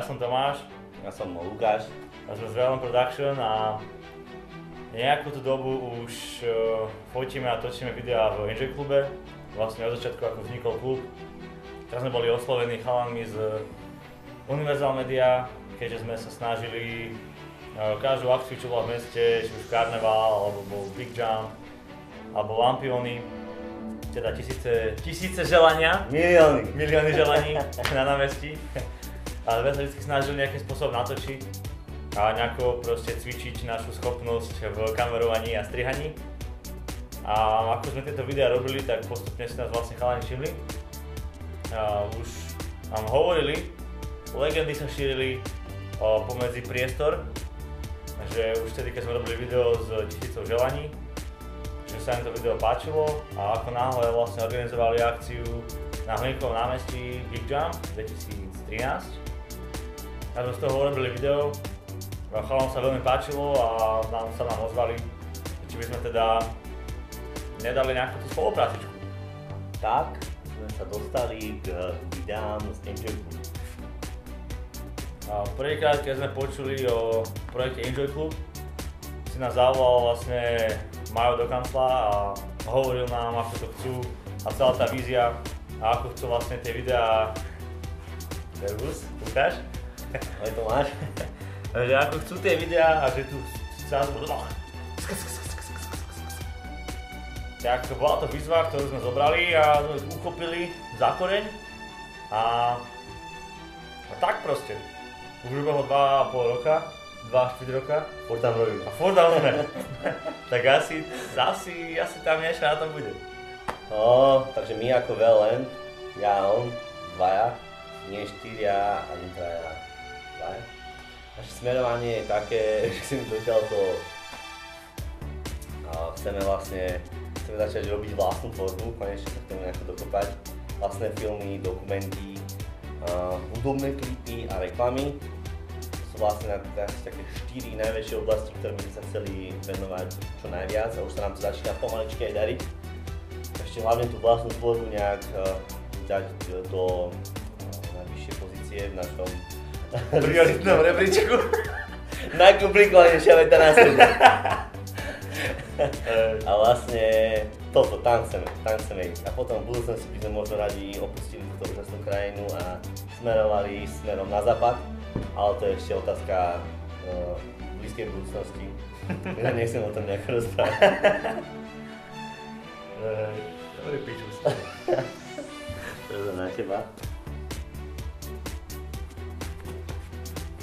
ja som Tomáš. Ja som Lukáš. A sme z Realm Production a nejakú tú dobu už fotíme a točíme videá v Enjoy klube. Vlastne od začiatku ako vznikol klub. Teraz sme boli oslovení chalanmi z Universal Media, keďže sme sa snažili každú akciu, čo bola v meste, či už Karneval, alebo bol Big Jump, alebo Lampiony, teda tisíce želania. Milióny želaní na námestí. Ale sme sa vždy snažili nejakým spôsobom natočiť a nejako proste cvičiť našu schopnosť v kamerovaní a strihaní. A ako sme tieto videá robili, tak postupne si nás vlastne chalani všimli. Už nám hovorili, legendy sa šírili pomedzi priestor, že už vtedy, keď sme robili video s tisícou želaní, že sa im to video páčilo a ako náhle vlastne organizovali akciu na Hlinkovom námestí Big Jump 2013. A sme z toho urobili video, chalom sa veľmi páčilo a sa nám ozvali, či by sme teda nedali nejakú tú spoluprácičku. Tak sme sa dostali k videám z Enjoy Club. Prvýkrát, keď sme počuli o projekte Enjoy Club, si nás zavolal vlastne Majo do kancla a hovoril nám, ako to chcú a celá tá vízia a ako chcú vlastne tie videá. Servus, Lukáš? Ahoj Tomáš. Že ako chcú tie videá a že tu sa tak bola to výzva, ktorú sme zobrali a sme uchopili za koreň a tak proste. Už ubehlo 2,5 roka, 2-4 roka. Furt tam robíme. A furt tam sme. Tak asi tam niečo na tom bude. No, takže my ako VLN, ja a on, dvaja, nie 4 a ani traja, dvaja. Naše smerovanie je také, že si mi dotiaľ to chceme začať robiť vlastnú tvorbu, konečne sa chceme nejako dokopať. Vlastné filmy, dokumenty, hudobné klipy a reklamy. To sú vlastne také 4 najväčšie oblasti, ktoré by sme sa chceli venovať čo najviac a už sa nám to začína pomaličky aj dariť. Ešte hlavne tú vlastnú tvorbu nejak dať do najvyššie pozície v našom prioritnom rebríčku. Najkomplikovanejšia veta na svete. A vlastne toto, tam chceme ísť. A potom v budúcnosti by sme možno radi opustili túto úžasnú krajinu a smerovali smerom na západ. Ale to je ešte otázka blízkej budúcnosti. Ja nechcem o tom nejako rozprávať. Dobrý pičus. To je na teba.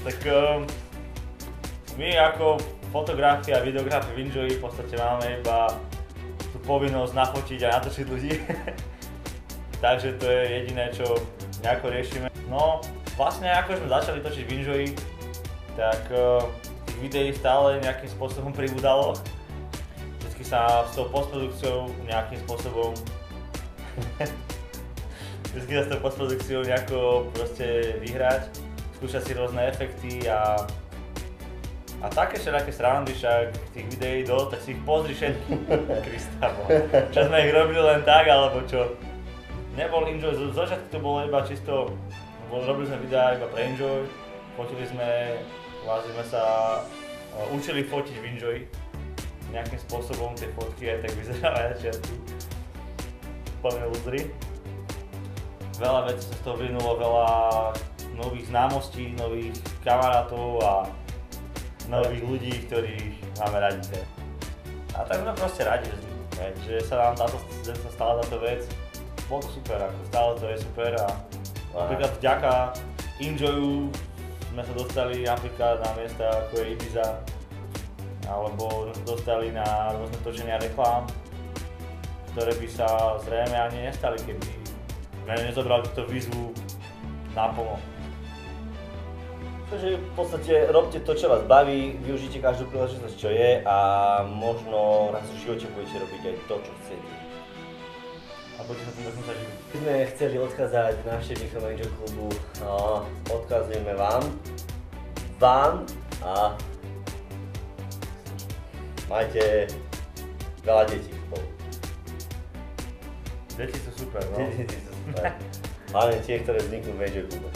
Tak my ako fotografi a videografi v Enjoy v podstate máme iba tú povinnosť nafotiť a natočiť ľudí. Takže to je jediné, čo nejako riešime. No, vlastne ako sme začali točiť v Enjoy, tak tých videí stále nejakým spôsobom pribúdalo. Vždycky sa s tou postprodukciou nejakým spôsobom nejako proste vyhrať, skúšať si rôzne efekty a také všelijaké srandy, však tých videí tak si ich pozri všetky. Krista Boha. Čo sme ich robili len tak, alebo čo? Nebol Enjoy, zo začiatku to bolo iba čisto, robili sme videá iba pre Enjoy, fotili sme, vlastne sme sa učili fotiť v Enjoy. Nejakým spôsobom tie fotky aj tak vyzerajú aj na začiatku. Plné lúzry. Veľa vecí sa z toho vyvinulo, veľa nových známostí, nových kamarátov a nových ľudí, ktorých máme radi. A tak sme proste radi, že sa nám stala táto vec. Bolo to super, ako stále to je super a napríklad vďaka Enjoyu sme sa dostali napríklad na miesta ako je Ibiza, alebo sme sa dostali na rôzne točenia reklám, ktoré by sa zrejme ani nestali, keby sme nezobrali túto výzvu naplno. Takže v podstate robte to, čo vás baví, využite každú príležitosť, čo je a možno raz v živote budete robiť aj to, čo chcete. A poďte sa tým do konca živiť. My sme chceli odkázať návštevníkom Enjoy klubu, odkazujeme vám a majte veľa detí spolu. Deti sú super, no. Deti sú super. Hlavne tie, ktoré vzniknú v Enjoy klube.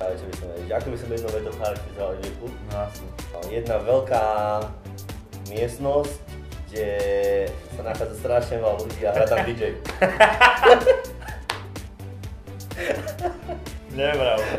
Ale čo by som vedel, ako by som jednou vetou charakterizoval NJ klub? No jasne. Jedna veľká miestnosť, kde sa nachádza strašne veľa ľudí a hrá tam DJ. Nepravda.